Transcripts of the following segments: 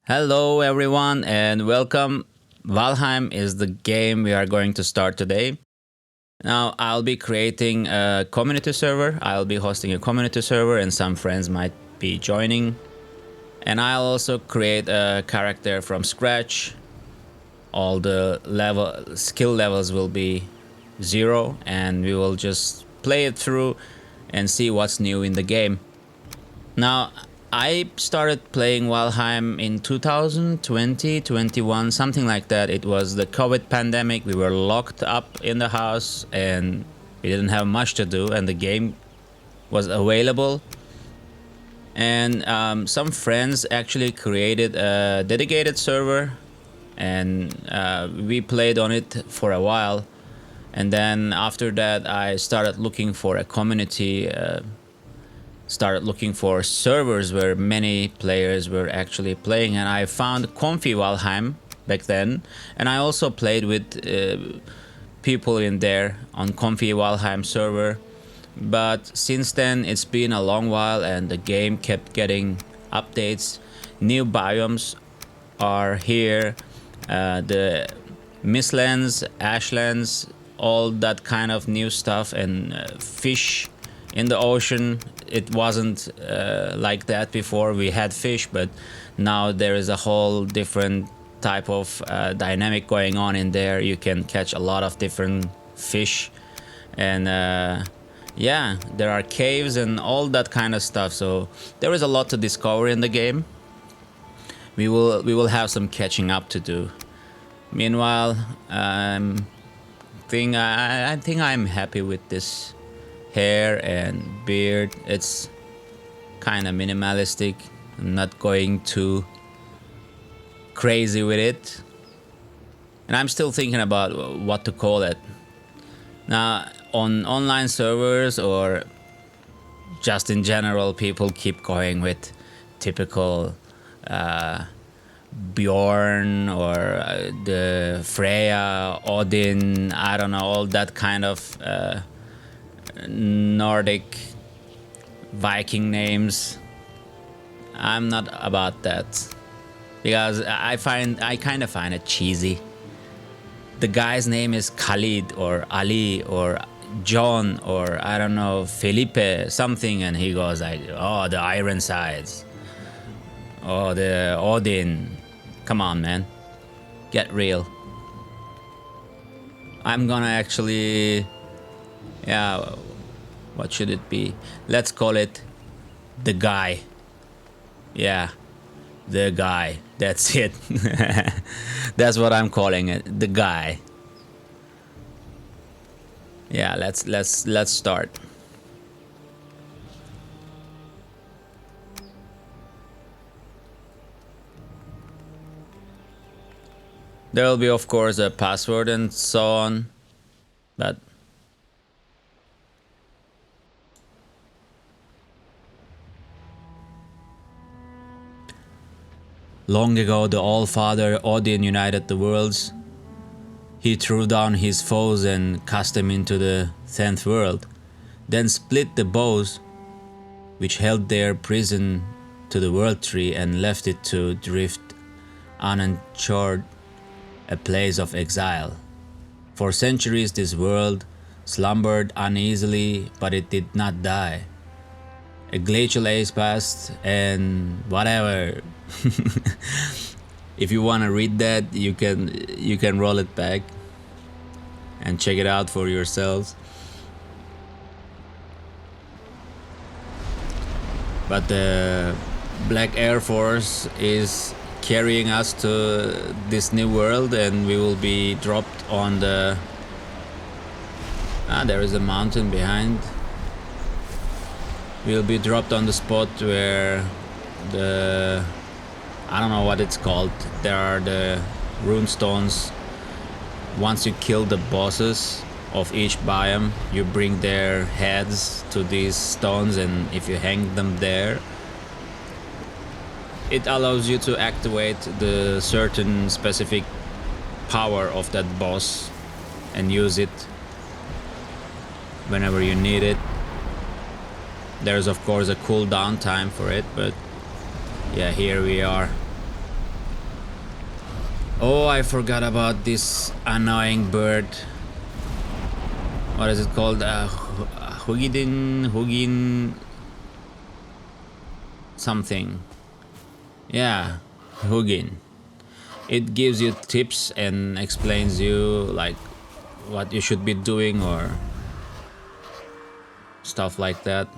Hello, everyone, and welcome. Valheim is the game we are going to start today. Now, I'll be creating a community server. I'll be hosting a community server, and some friends might be joining. And I'll also create a character from scratch. All the skill levels will be 0, and we will just play it through and see what's new in the game. Now, I started playing Valheim in 2020, 21, something like that. It was the COVID pandemic. We were locked up in the house and we didn't have much to do, and the game was available. And some friends actually created a dedicated server, and we played on it for a while. And then after that, I started looking for a community. Started looking for servers where many players were actually playing, and I found Comfy Valheim back then, and I also played with people in there on Comfy Valheim server. But since then it's been a long while and the game kept getting updates. New biomes are here, the mistlands, ashlands, all that kind of new stuff, and fish in the ocean. It wasn't like that before. We had fish, but now there is a whole different type of dynamic going on in there. You can catch a lot of different fish, and yeah, there are caves and all that kind of stuff. So there is a lot to discover in the game. We will have some catching up to do. Meanwhile, I think I'm happy with this hair and beard. It's kind of minimalistic. I'm not going too crazy with it, and I'm still thinking about what to call it. Now, on online servers or just in general, people keep going with typical Bjorn or the Freya, Odin, I don't know, all that kind of Nordic Viking names. I'm not about that because I kind of find it cheesy. The guy's name is Khalid or Ali or John or I don't know, Felipe something, and he goes like, oh, the Ironsides, oh, the Odin. Come on, man, get real. I'm gonna actually, yeah, what should it be? Let's call it the guy. Yeah, the guy. That's it. That's what I'm calling it, the guy. Yeah, let's start. There will be, of course, a password and so on, but long ago, the All-Father Odin united the worlds. He threw down his foes and cast them into the 10th world, then split the bows which held their prison to the world tree and left it to drift uninsured, a place of exile. For centuries this world slumbered uneasily, but it did not die. A glacial age passed and whatever. If you want to read that, you can roll it back and check it out for yourselves. But the Black Air Force is carrying us to this new world, and we will be dropped on the there is a mountain behind. We'll be dropped on the spot where the, I don't know what it's called. There are the rune stones. Once you kill the bosses of each biome, you bring their heads to these stones, and if you hang them there, it allows you to activate the certain specific power of that boss and use it whenever you need it. There's of course a cooldown time for it, but yeah, here we are. Oh, I forgot about this annoying bird. What is it called? Hugin something. Yeah, Hugin. It gives you tips and explains you like what you should be doing or stuff like that.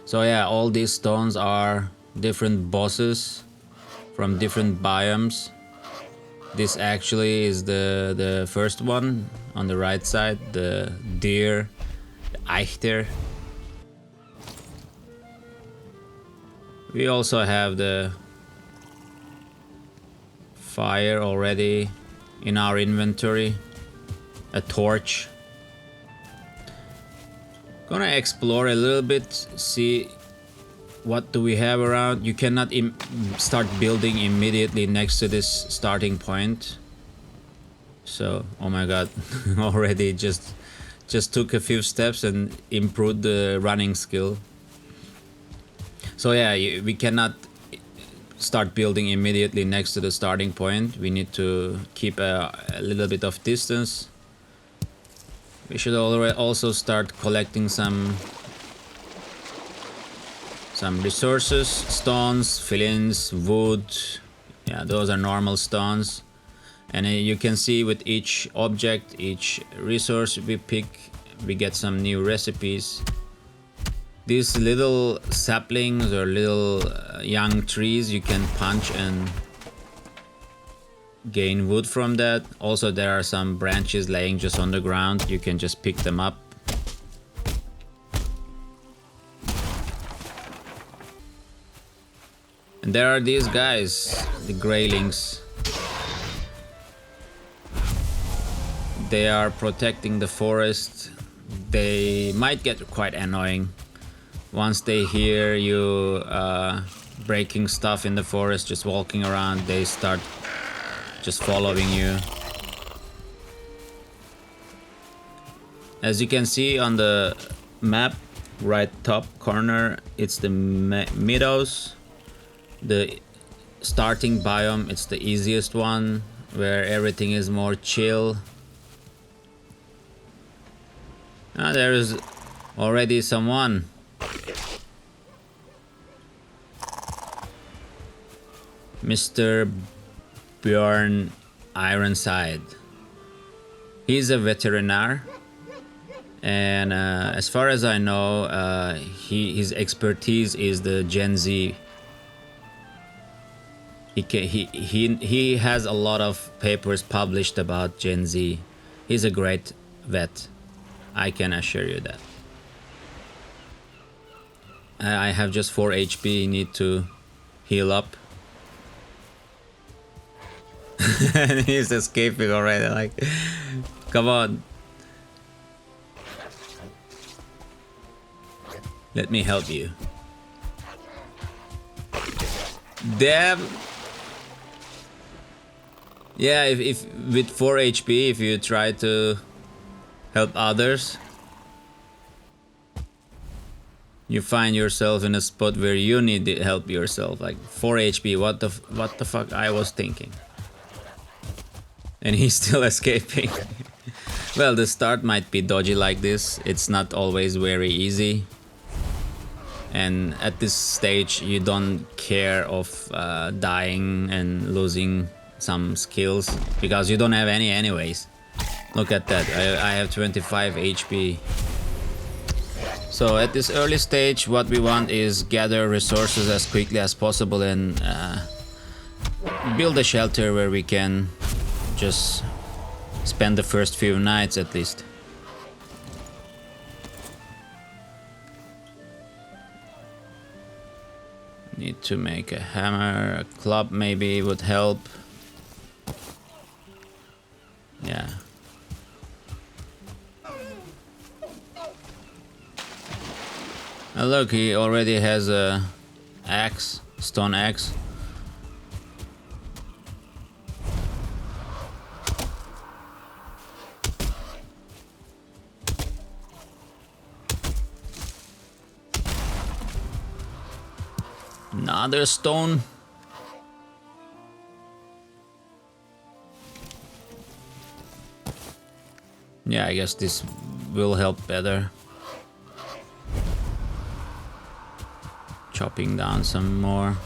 So yeah, all these stones are different bosses from different biomes. This actually is the first one on the right side, the deer, the Eichter. We also have the fire already in our inventory, a torch. Gonna explore a little bit, see what do we have around. You cannot start building immediately next to this starting point. So, oh my god, already just took a few steps and improved the running skill. So yeah, we cannot start building immediately next to the starting point. We need to keep a little bit of distance. We should already also start collecting some resources, stones, fill-ins, wood. Yeah, those are normal stones. And you can see with each object, each resource we pick, we get some new recipes. These little saplings or little young trees you can punch and gain wood from that. Also, there are some branches laying just on the ground. You can just pick them up. And there are these guys, the Greylings. They are protecting the forest. They might get quite annoying. Once they hear you breaking stuff in the forest, just walking around, they start just following you. As you can see on the map, right top corner, it's the meadows. The starting biome, it's the easiest one, where everything is more chill. There is already someone. Mr. Bjorn Ironside. He's a veterinarian, and as far as I know, his expertise is the Gen Z. He has a lot of papers published about Gen Z. He's a great vet. I can assure you that. I have just 4 HP, need to heal up. And he's escaping already, like, come on. Let me help you. Damn. Yeah, if with 4 HP, if you try to help others, you find yourself in a spot where you need to help yourself. Like 4 HP, what the fuck I was thinking. And he's still escaping. Well, the start might be dodgy like this. It's not always very easy. And at this stage, you don't care of dying and losing some skills because you don't have any anyways. Look at that, I have 25 HP. So at this early stage, what we want is gather resources as quickly as possible and build a shelter where we can just spend the first few nights at least. Need to make a hammer, a club maybe would help. Yeah. Oh, look, he already has a axe, stone axe. Another stone. Yeah, I guess this will help better. Chopping down some more.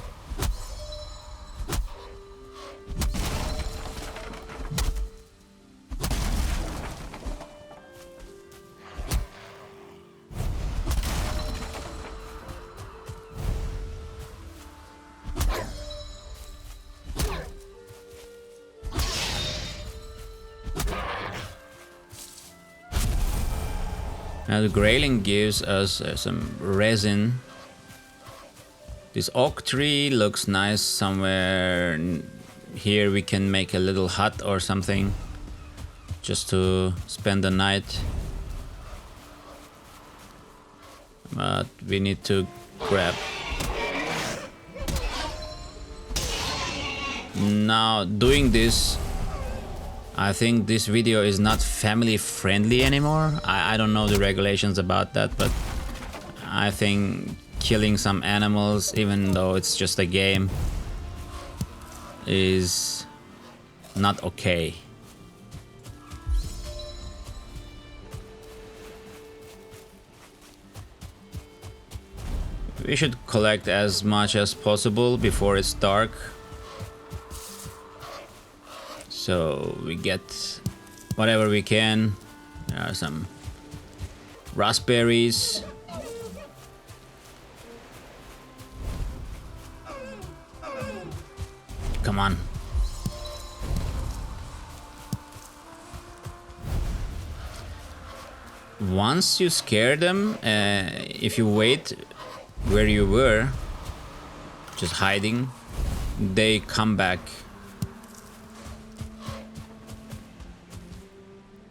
Now the grayling gives us some resin. This oak tree looks nice. Somewhere here we can make a little hut or something just to spend the night. But we need to grab. Now doing this, I think this video is not family friendly anymore. I don't know the regulations about that, but I think killing some animals, even though it's just a game, is not okay. We should collect as much as possible before it's dark. So we get whatever we can. There are some raspberries. Come on. Once you scare them, if you wait where you were, just hiding, they come back.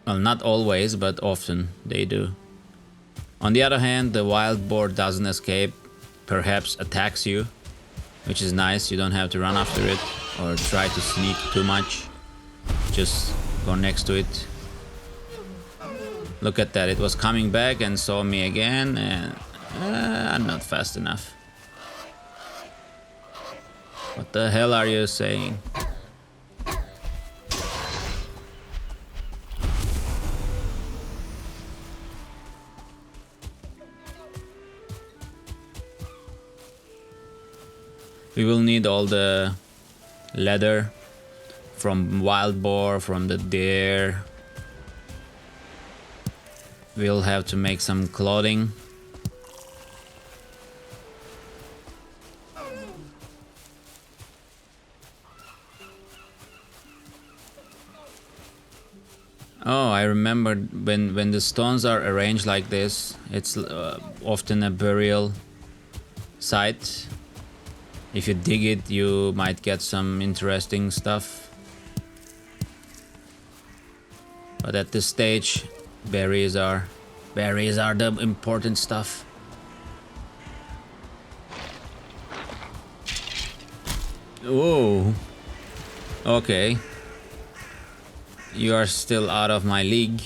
Well, not always, but often they do. On the other hand, the wild boar doesn't escape, perhaps attacks you, which is nice. You don't have to run after it or try to sneak too much. Just go next to it. Look at that, it was coming back and saw me again, and I'm not fast enough. What the hell are you saying? We will need all the leather from wild boar, from the deer. We'll have to make some clothing. Oh, I remember when the stones are arranged like this, it's often a burial site. If you dig it, you might get some interesting stuff. But at this stage, berries are the important stuff. Oh, okay. You are still out of my league,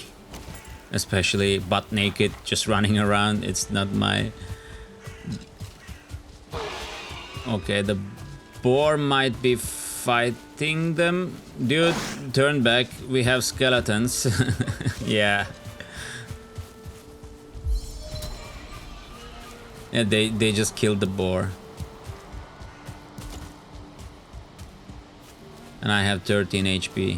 especially butt naked, just running around. It's not my... Okay, the boar might be fighting them. Dude, turn back. We have skeletons. Yeah. Yeah, they just killed the boar. And I have 13 HP.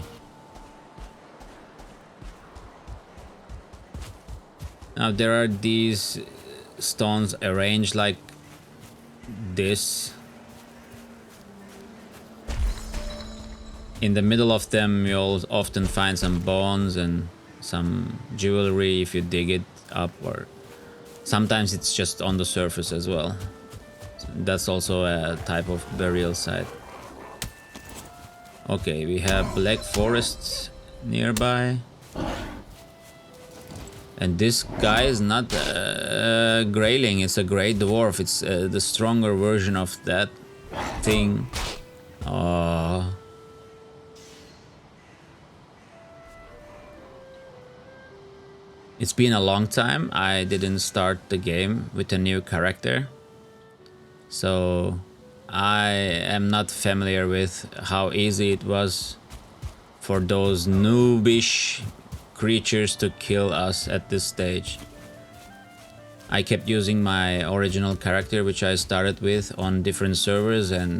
Now there are these stones arranged like this. In the middle of them you'll often find some bones and some jewelry if you dig it up, or sometimes it's just on the surface as well. So that's also a type of burial site. Okay, we have black forests nearby. And this guy is not a grayling, it's a grey dwarf. It's the stronger version of that thing. Oh. It's been a long time. I didn't start the game with a new character. So I am not familiar with how easy it was for those noobish creatures to kill us at this stage. I kept using my original character, which I started with on different servers, and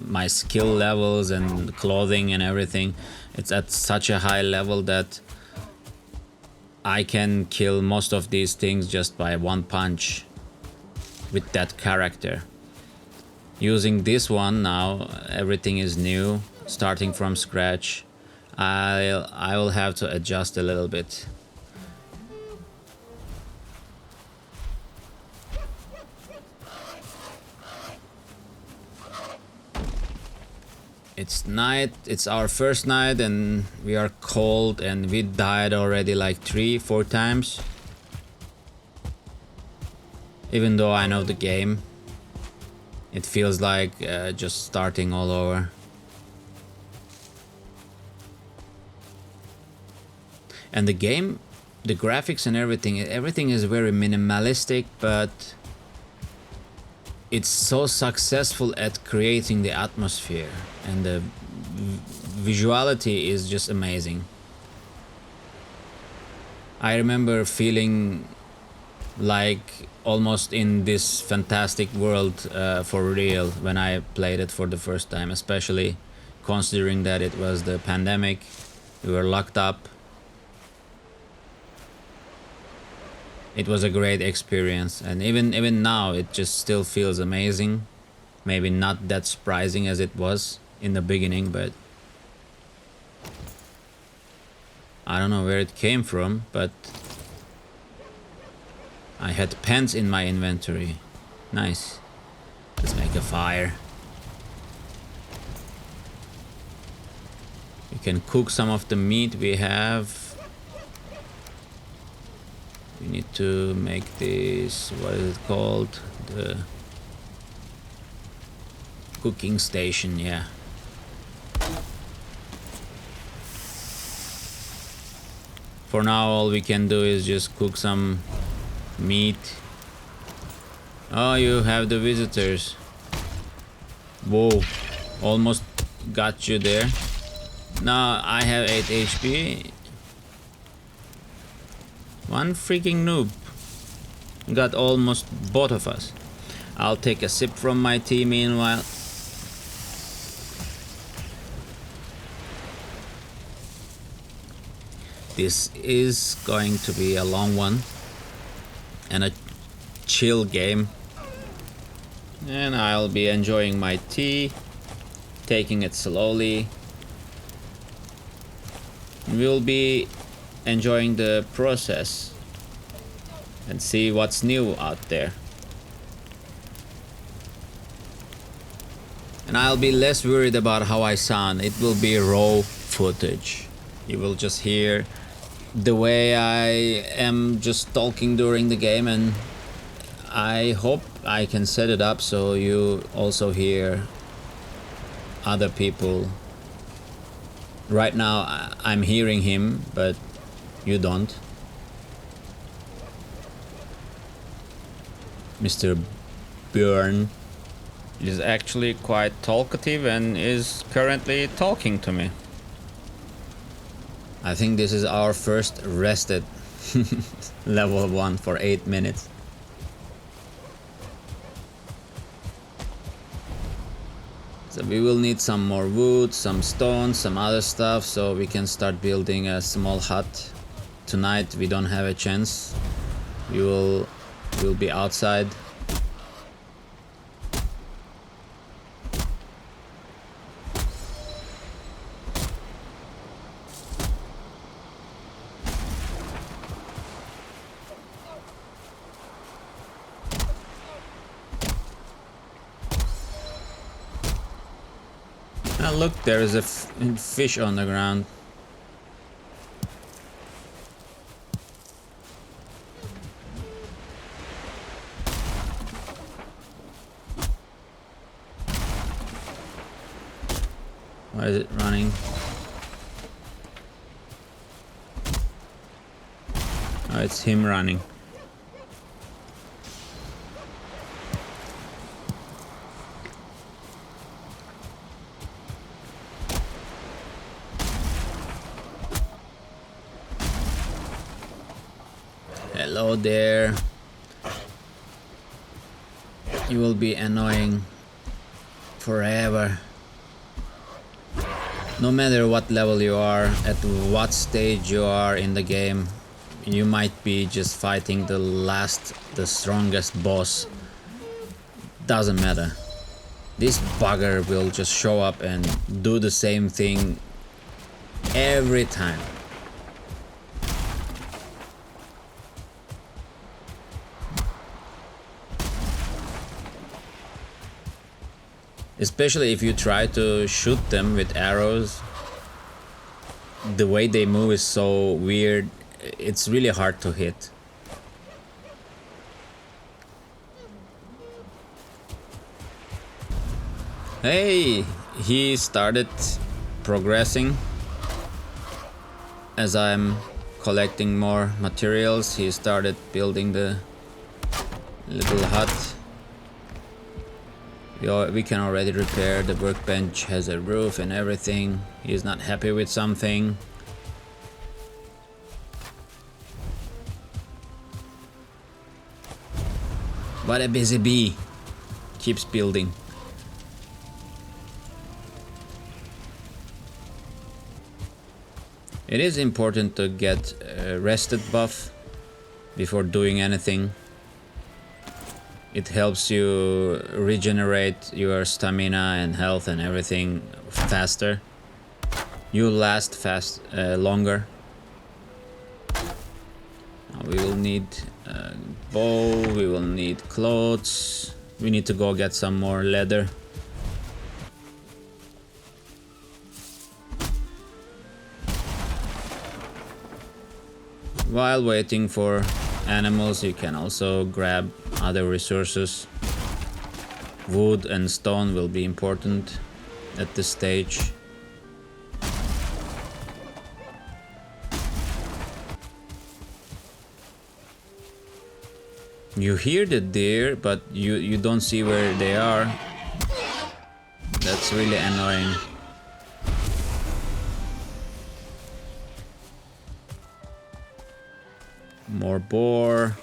my skill levels and clothing and everything, it's at such a high level that I can kill most of these things just by one punch with that character. Using this one now, everything is new, starting from scratch. I will have to adjust a little bit. It's night, it's our first night, and we are cold, and we died already like 3-4 times. Even though I know the game, it feels like just starting all over. And the game, the graphics and everything is very minimalistic, but it's so successful at creating the atmosphere, and the visuality is just amazing. I remember feeling like almost in this fantastic world for real when I played it for the first time, especially considering that it was the pandemic. We were locked up. It was a great experience, and even now it just still feels amazing. Maybe not that surprising as it was in the beginning, but I don't know where it came from, but I had pens in my inventory. Nice. Let's make a fire. We can cook some of the meat we have. We need to make this, what is it called? The cooking station, yeah. For now, all we can do is just cook some meat. Oh, you have the visitors. Whoa, almost got you there. Now I have 8 HP. One freaking noob got almost both of us. I'll take a sip from my tea meanwhile. This is going to be a long one and a chill game. And I'll be enjoying my tea, taking it slowly. We'll be enjoying the process and see what's new out there. And I'll be less worried about how I sound. It will be raw footage. You will just hear the way I am just talking during the game, and I hope I can set it up so you also hear other people. Right now I'm hearing him, but you don't. Mr. Björn is actually quite talkative and is currently talking to me. I think this is our first rested level 1 for 8 minutes. So we will need some more wood, some stone, some other stuff, so we can start building a small hut. Tonight we don't have a chance. We'll be outside. Ah, look, there is a fish on the ground. Why is it running? Oh, it's him running. Hello there. You will be annoying forever. No matter what level you are, at what stage you are in the game, you might be just fighting the strongest boss. Doesn't matter. This bugger will just show up and do the same thing every time. Especially if you try to shoot them with arrows, the way they move is so weird, it's really hard to hit. Hey, he started progressing. As I'm collecting more materials, he started building the little hut. We can already repair. The workbench has a roof and everything. He's not happy with something. What a busy bee. Keeps building. It is important to get a rested buff before doing anything. It helps you regenerate your stamina and health and everything faster. You last longer. We will need a bow, we will need clothes. We need to go get some more leather. While waiting for animals, you can also grab other resources. Wood and stone will be important at this stage. You hear the deer, but you don't see where they are. That's really annoying. More boar.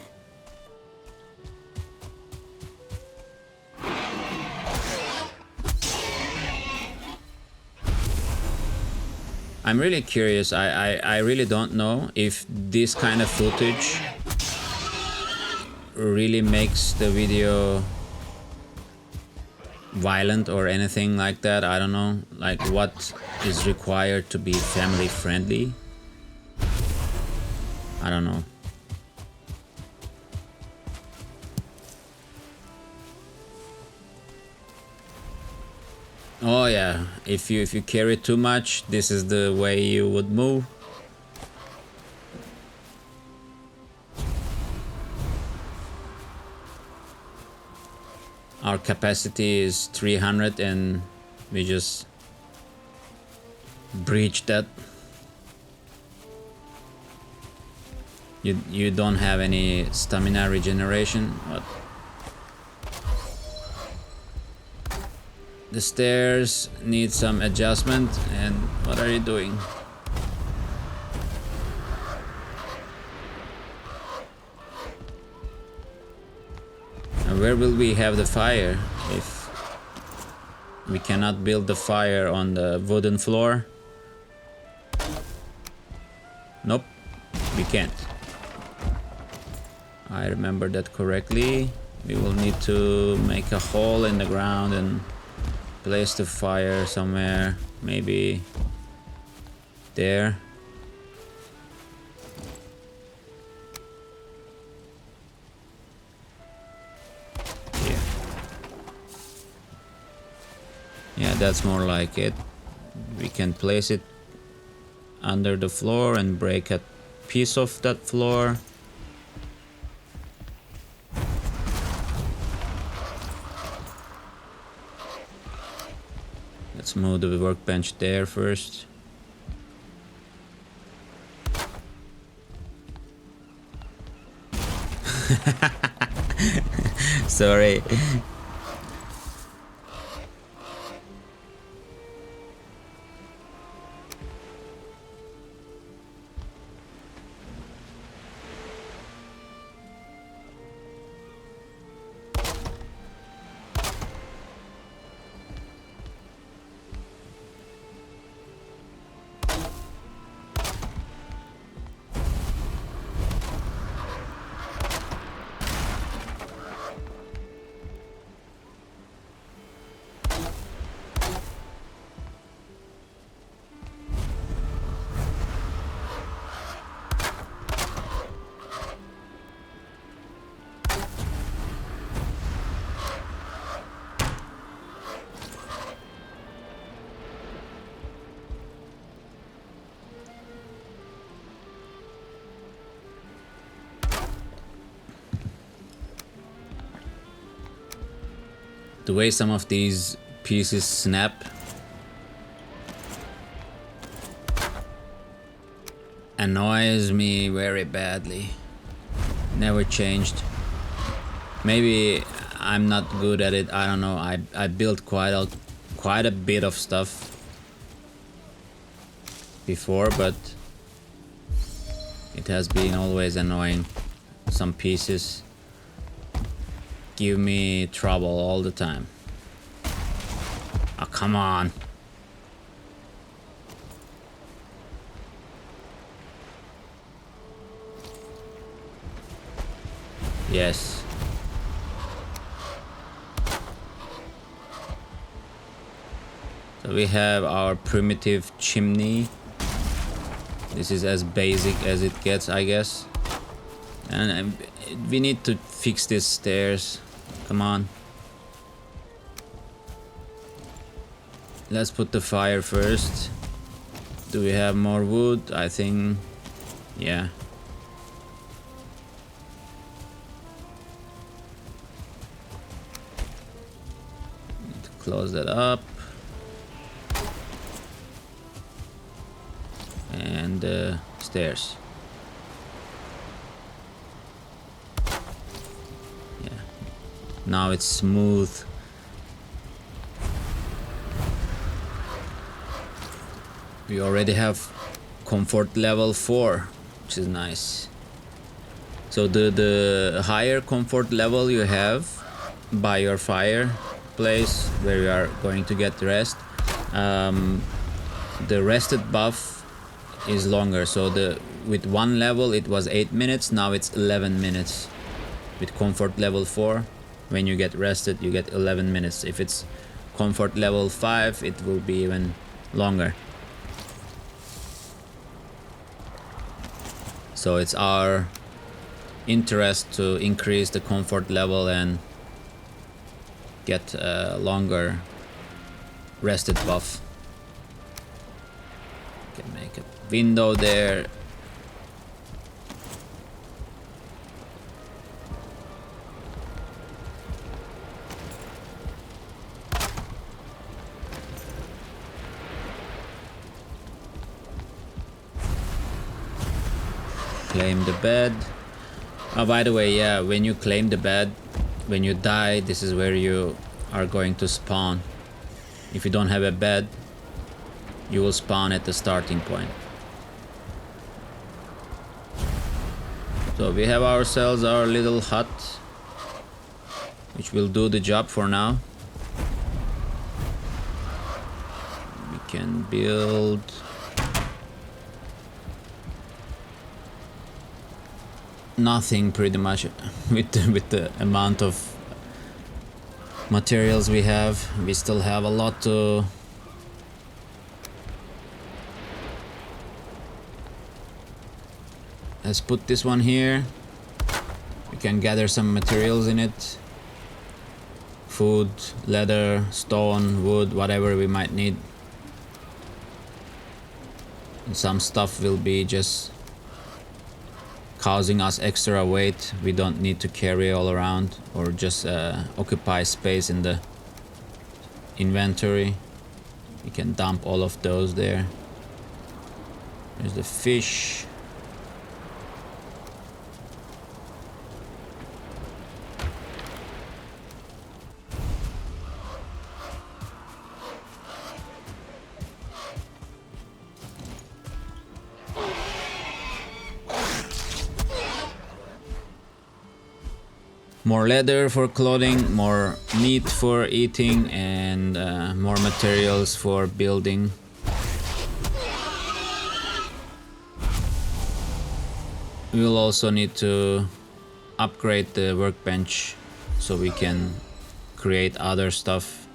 I'm really curious. I really don't know if this kind of footage really makes the video violent or anything like that. I don't know, like what is required to be family friendly. I don't know. Oh yeah, if you carry too much, this is the way you would move. Our capacity is 300 and we just breached that. You don't have any stamina regeneration, but the stairs need some adjustment. And what are you doing? And where will we have the fire if we cannot build the fire on the wooden floor? Nope, we can't. I remember that correctly. We will need to make a hole in the ground and place the fire somewhere, maybe there. Yeah, that's more like it. We can place it under the floor and break a piece of that floor. Let's move the workbench there first. Sorry. The way some of these pieces snap annoys me very badly. Never changed. Maybe I'm not good at it. I don't know. I built quite a bit of stuff before, but it has been always annoying. Some pieces give me trouble all the time. Oh, come on. Yes. So we have our primitive chimney. This is as basic as it gets, I guess. And we need to fix these stairs. Come on. Let's put the fire first. Do we have more wood? I think, yeah. Need to close that up. And stairs. Yeah. Now it's smooth. We already have comfort level 4, which is nice. So the higher comfort level you have by your fireplace where you are going to get rest, the rested buff is longer. So with one level it was 8 minutes, now it's 11 minutes. With comfort level 4, when you get rested you get 11 minutes. If it's comfort level 5, it will be even longer. So it's our interest to increase the comfort level and get a longer rested buff. Can make a window there. Claim the bed. Oh, by the way, yeah, when you claim the bed, when you die, this is where you are going to spawn. If you don't have a bed, you will spawn at the starting point. So we have ourselves our little hut, which will do the job for now. We can build nothing pretty much with the amount of materials we have. We still have a lot to let's put this one here. We can gather some materials in it. Food, leather, stone, wood, whatever we might need. And some stuff will be just causing us extra weight. We don't need to carry all around or just occupy space in the inventory. We can dump all of those there. There's the fish. More leather for clothing, more meat for eating, and more materials for building. We will also need to upgrade the workbench so we can create other stuff.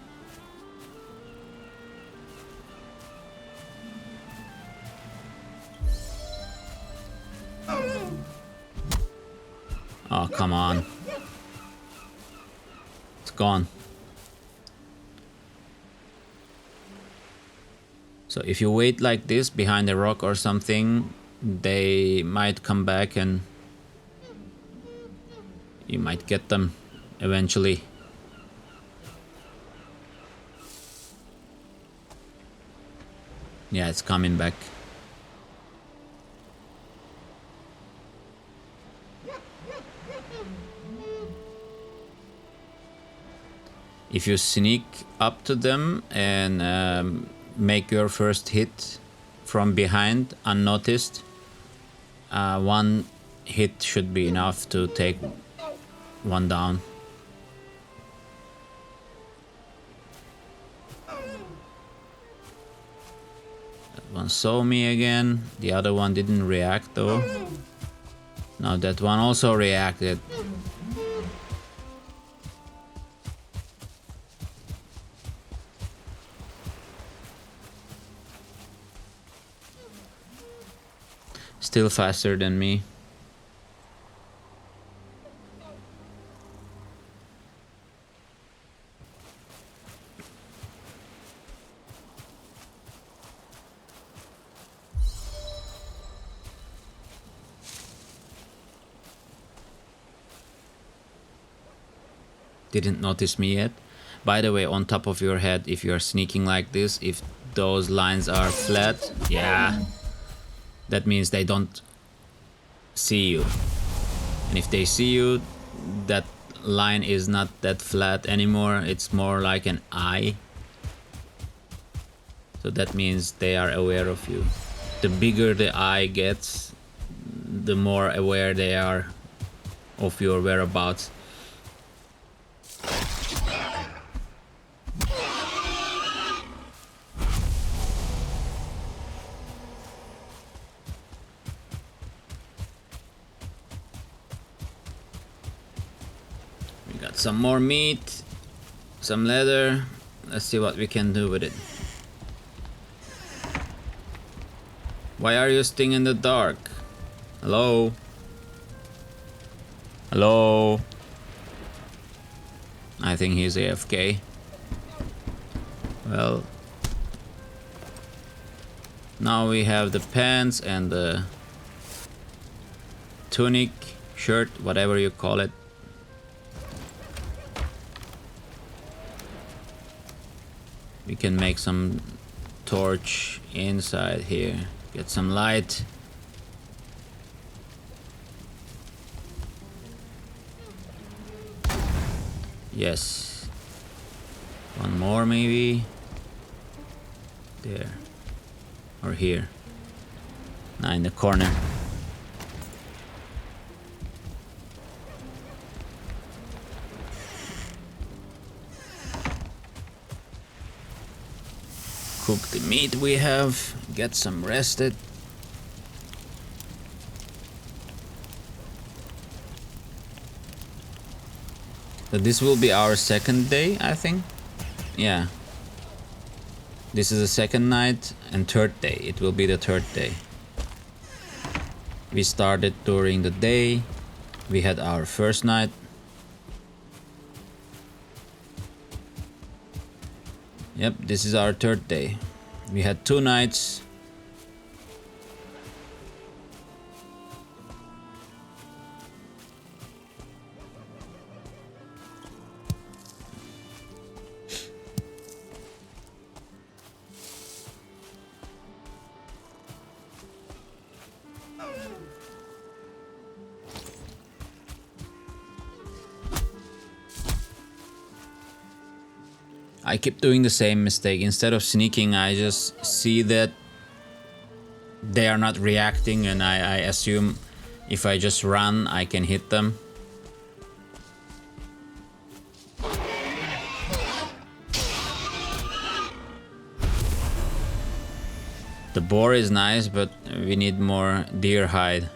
Oh, come on. Gone. So if you wait like this behind a rock or something, they might come back and you might get them eventually. Yeah, it's coming back. If you sneak up to them and make your first hit from behind unnoticed, one hit should be enough to take one down. That one saw me again. The other one didn't react though. Now that one also reacted. Still faster than me. Didn't notice me yet. By the way, on top of your head, if you are sneaking like this, if those lines are flat, yeah, that means they don't see you. And if they see you, that line is not that flat anymore, it's more like an eye. So that means they are aware of you. The bigger the eye gets, the more aware they are of your whereabouts. We got some more meat, some leather. Let's see what we can do with it. Why are you staying in the dark? Hello? Hello? I think he's AFK. Well, now we have the pants and the tunic, shirt, whatever you call it. We can make some torch inside here. Get some light. Yes. One more maybe. There. Or here. Now in the corner. Cook the meat we have, get some rested. So this will be our second day, I think. Yeah. This is the second night and third day. It will be the third day. We started during the day. We had our first night. Yep, this is our third day. We had 2 nights. I keep doing the same mistake. Instead of sneaking, I just see that they are not reacting and I assume if I just run, I can hit them. The boar is nice, but we need more deer hide.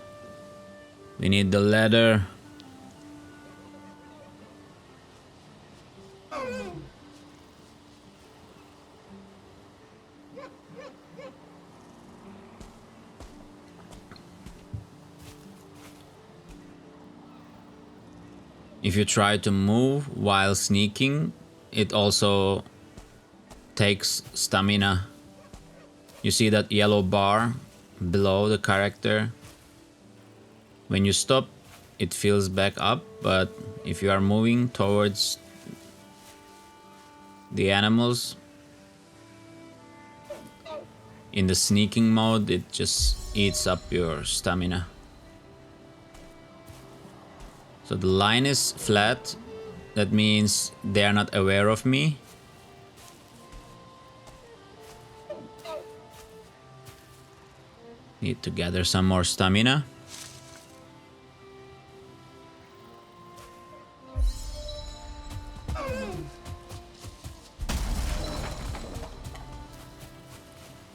We need the leather. If you try to move while sneaking, it also takes stamina. You see that yellow bar below the character? When you stop, it fills back up, but if you are moving towards the animals, In the sneaking mode, it just eats up your stamina. So the line is flat. That means they are not aware of me. Need to gather some more stamina.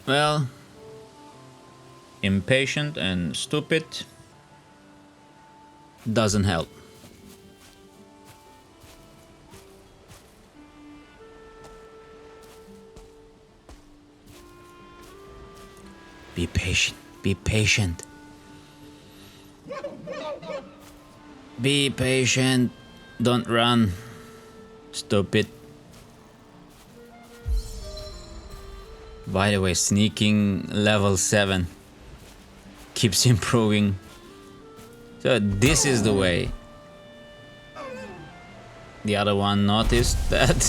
Well, impatient and stupid doesn't help. Be patient. Be patient. Be patient. Don't run. Stupid. By the way, sneaking level 7 keeps improving. So this is the way. The other one noticed that.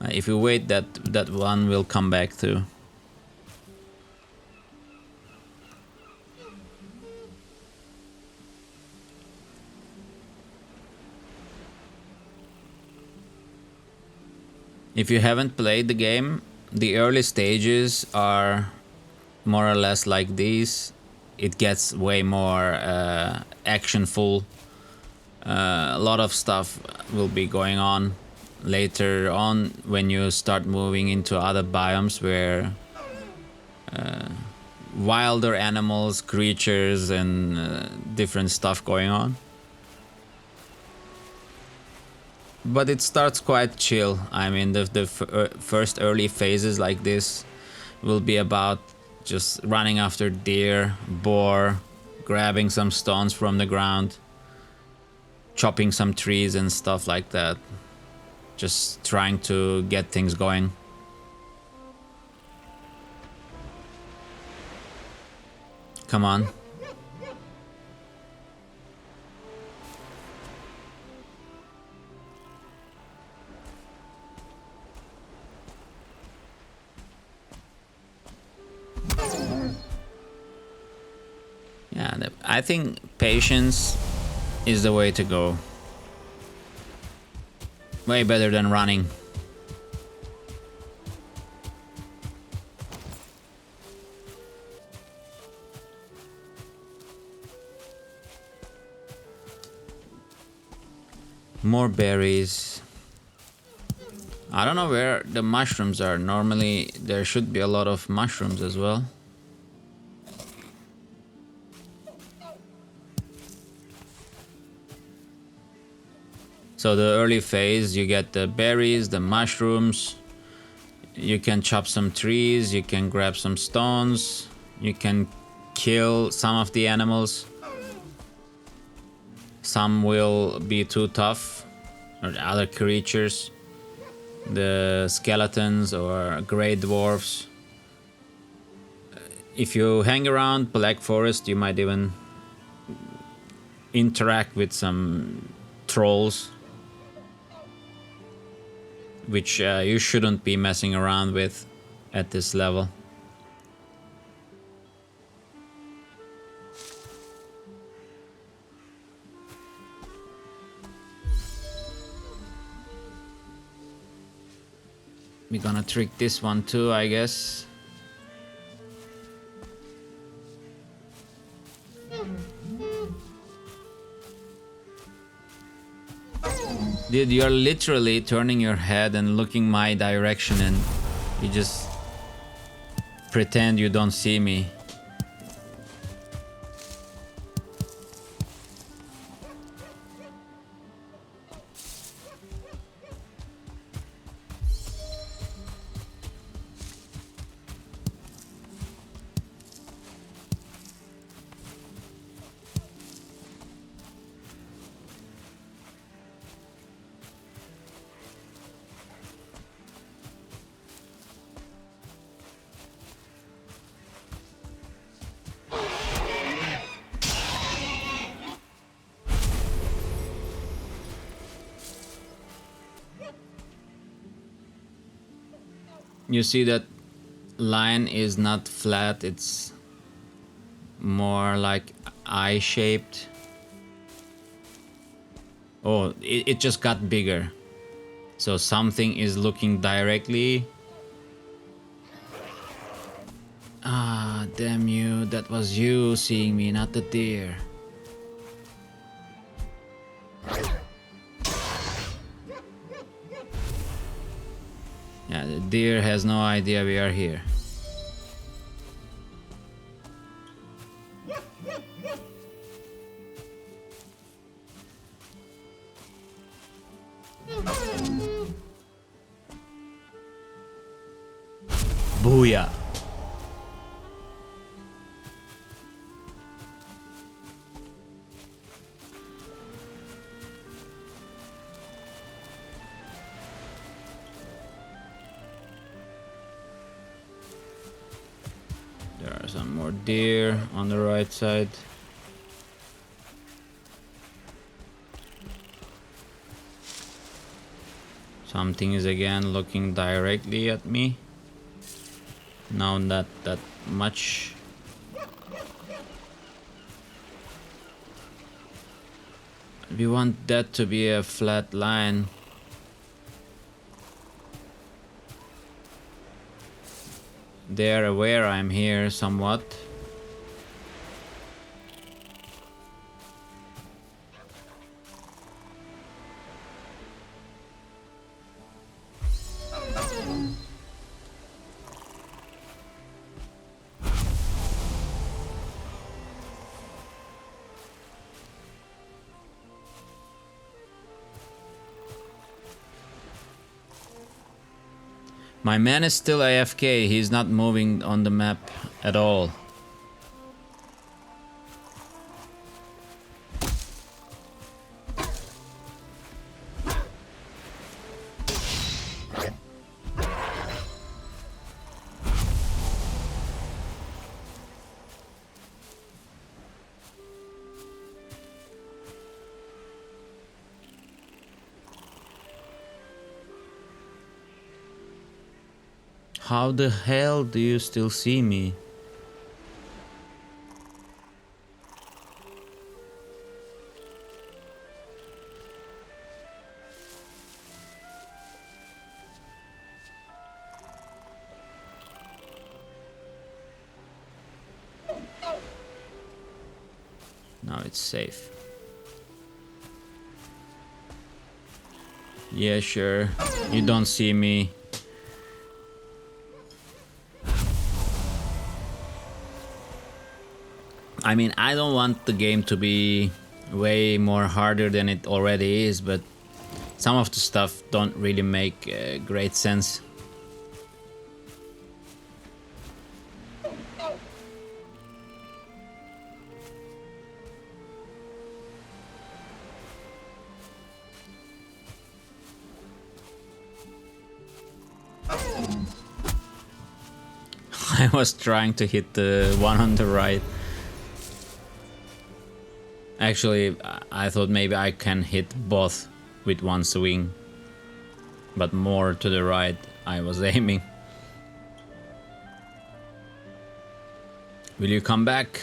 If you wait, that one will come back too. If you haven't played the game, the early stages are more or less like these. It gets way more actionful. A lot of stuff will be going on later on when you start moving into other biomes where wilder animals, creatures, and different stuff going on. But it starts quite chill. I mean, the first early phases like this will be about just running after deer, boar, grabbing some stones from the ground, chopping some trees and stuff like that. Just trying to get things going. Come on. Yeah, I think patience is the way to go. Way better than running. More berries. I don't know where the mushrooms are. Normally there should be a lot of mushrooms as well. So the early phase, you get the berries, the mushrooms. You can chop some trees, you can grab some stones, you can kill some of the animals. Some will be too tough, or other creatures, the skeletons or grey dwarfs. If you hang around Black Forest, you might even interact with some trolls, which you shouldn't be messing around with at this level. We're gonna trick this one too, I guess. Dude, you're literally turning your head and looking my direction and you just pretend you don't see me. You see that line is not flat, it's more like eye shaped. Oh, it just got bigger. So something is looking directly. Ah, damn you. That was you seeing me, not the deer. Yeah, the deer has no idea we are here. Booyah. There are some more deer on the right side. Something is again looking directly at me. Now not that much. We want that to be a flat line. They're aware I'm here somewhat. My man is still AFK, he's not moving on the map at all. How the hell do you still see me? Now it's safe. Yeah, sure. You don't see me. I mean, I don't want the game to be way more harder than it already is, but some of the stuff don't really make great sense. I was trying to hit the one on the right. Actually, I thought maybe I can hit both with one swing. But more to the right I was aiming. Will you come back?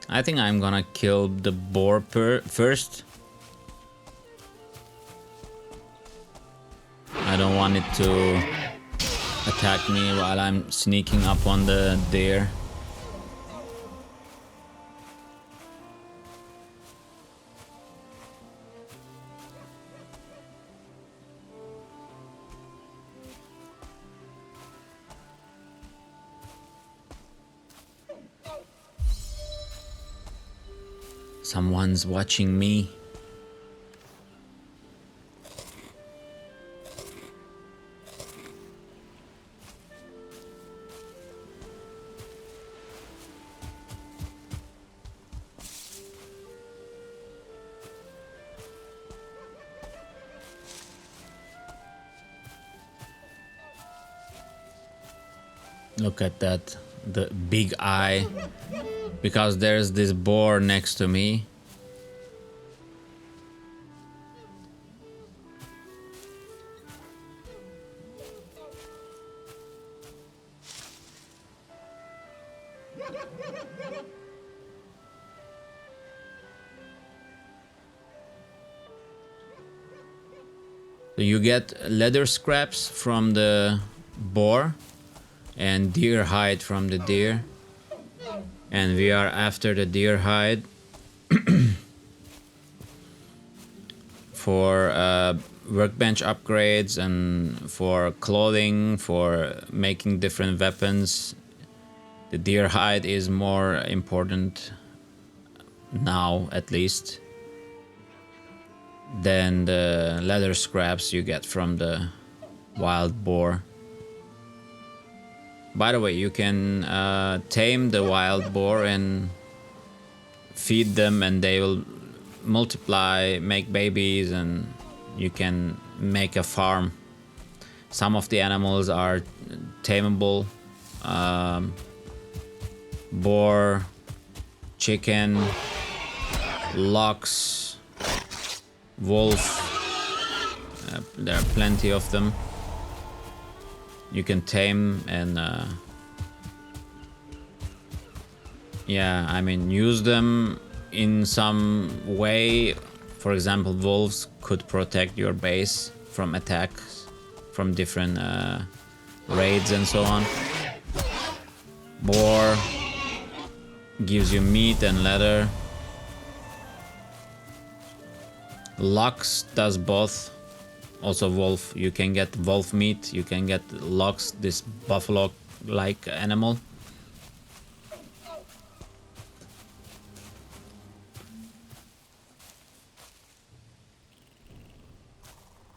I think I'm gonna kill the boar first. I don't want it to attack me while I'm sneaking up on the deer. Someone's watching me. Look at that, the big eye. because there's this boar next to me. So you get leather scraps from the boar and deer hide from the deer, and we are after the deer hide for workbench upgrades and for clothing, for making different weapons. The deer hide is more important now, at least, than the leather scraps you get from the wild boar. By the way, you can tame the wild boar and feed them, and they will multiply, make babies, and you can make a farm. Some of the animals are tameable. Boar, chicken, lynx, wolf. There are plenty of them. You can tame and yeah, I mean, use them in some way. For example, wolves could protect your base from attacks from different raids and so on. Boar gives you meat and leather. Lynx does both. Also wolf, you can get wolf meat, you can get lynx, this buffalo-like animal.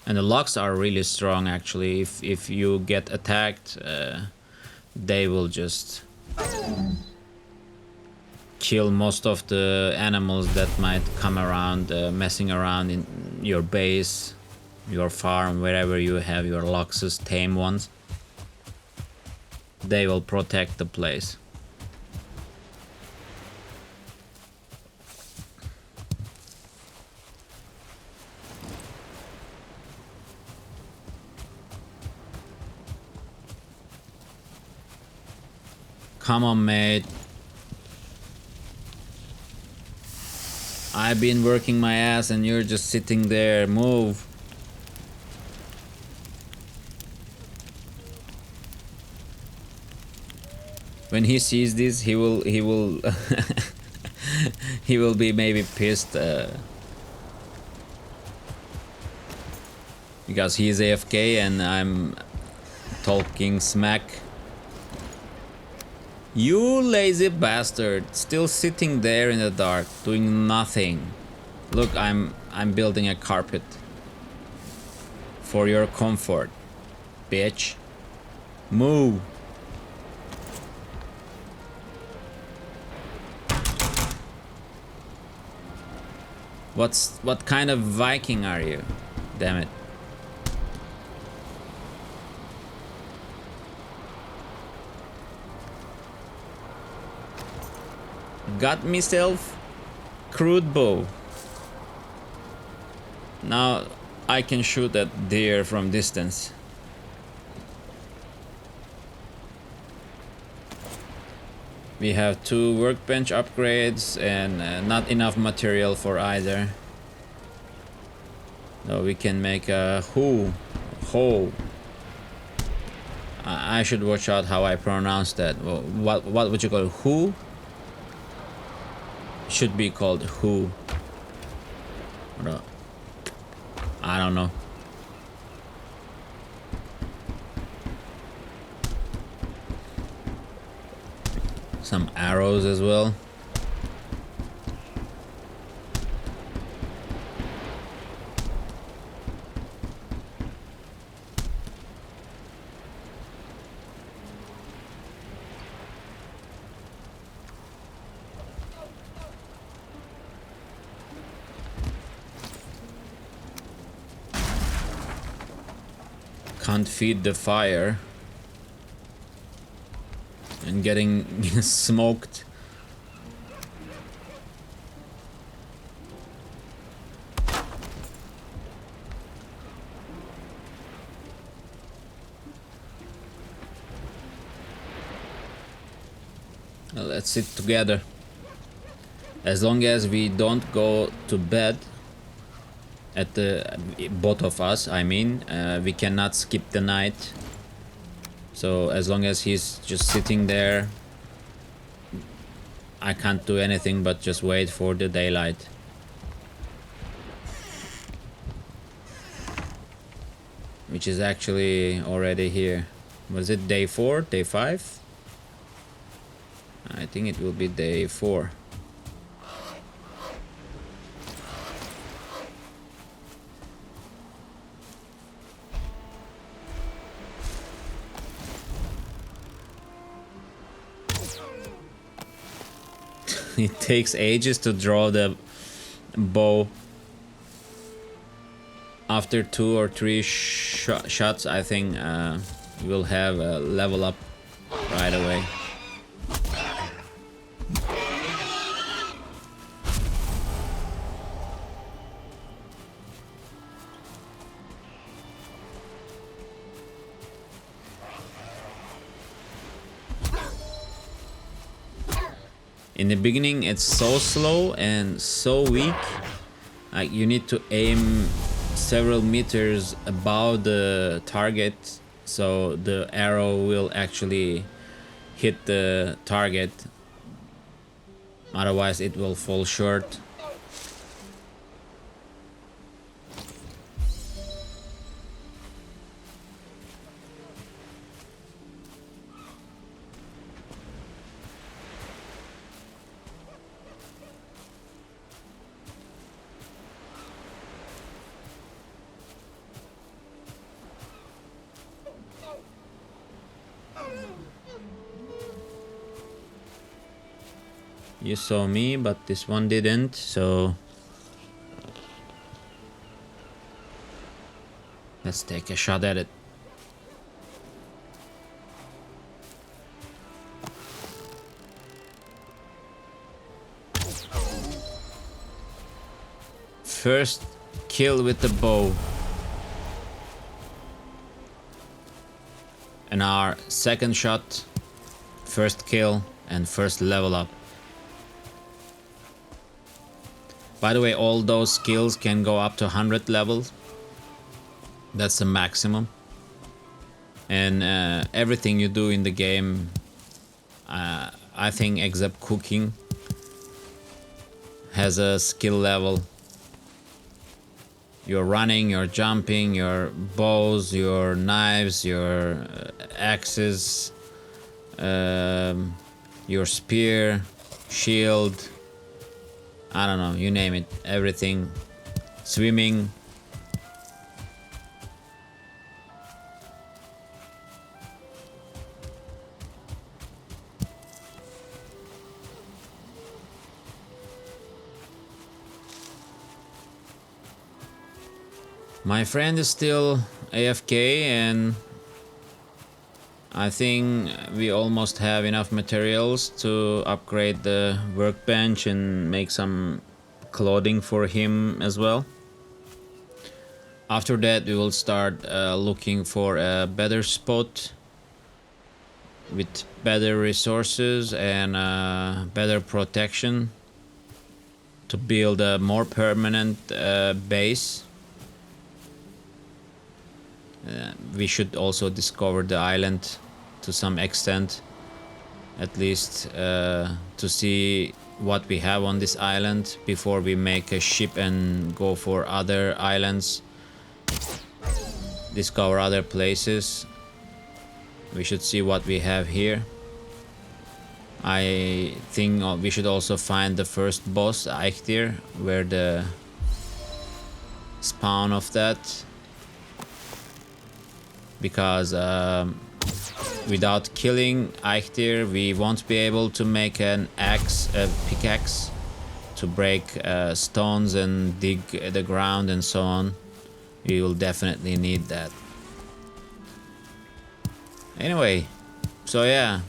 And the lynx are really strong, actually. If you get attacked, they will just kill most of the animals that might come around, messing around in your base, your farm, wherever you have your lynxes, tame ones. They will protect the place. Come on, mate. I've been working my ass and you're just sitting there. Move. When he sees this, he will he will be maybe pissed because he's AFK and I'm talking smack. You lazy bastard, still sitting there in the dark, doing nothing. Look, I'm building a carpet for your comfort, bitch. Move. What kind of Viking are you? Damn it. Got myself crude bow. Now I can shoot at deer from distance. We have 2 workbench upgrades and not enough material for either. So we can make a hoe. I should watch out how I pronounce that. What would you call it? Hoe? Should be called who. I don't know. Some arrows as well. Can't feed the fire and getting smoked Let's sit together. As long as we don't go to bed at the both of us, I mean, we cannot skip the night. So as long as he's just sitting there, I can't do anything but just wait for the daylight. Which is actually already here. Was it day 4? Day 5? I think it will be day 4. It takes ages to draw the bow. After 2 or 3 shots, I think you will have a level up right away. In the beginning, it's so slow and so weak. Like you need to aim several meters above the target so the arrow will actually hit the target. Otherwise, it will fall short. You saw me, but this one didn't, so let's take a shot at it. First kill with the bow. And our second shot, first kill and first level up. By the way, all those skills can go up to 100 levels. That's the maximum. And everything you do in the game, I think except cooking, has a skill level. Your running, your jumping, your bows, your knives, your axes, your spear, shield, I don't know, you name it, everything. Swimming. My friend is still AFK, and I think we almost have enough materials to upgrade the workbench and make some clothing for him as well. After that, we will start looking for a better spot with better resources and better protection to build a more permanent base. We should also discover the island to some extent, at least to see what we have on this island before we make a ship and go for other islands, discover other places. We should see what we have here. I think we should also find the first boss, Eichtir, where the spawn of that, because without killing Eichtir, we won't be able to make an axe, a pickaxe, to break stones and dig the ground and so on. We will definitely need that. Anyway, so yeah,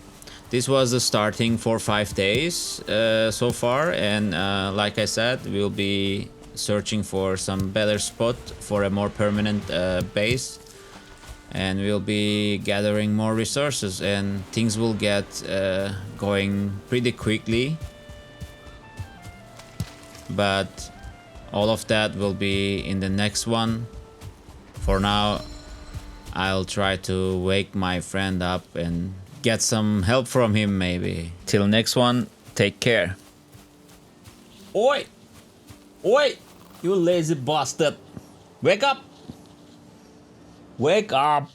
this was the starting for 5 days so far, and like I said, we'll be searching for some better spot for a more permanent base. and we'll be gathering more resources, and things will get going pretty quickly. But all of that will be in the next one. For now, I'll try to wake my friend up and get some help from him maybe. Till next one, take care. Oi! Oi! You lazy bastard! Wake up! Wake up!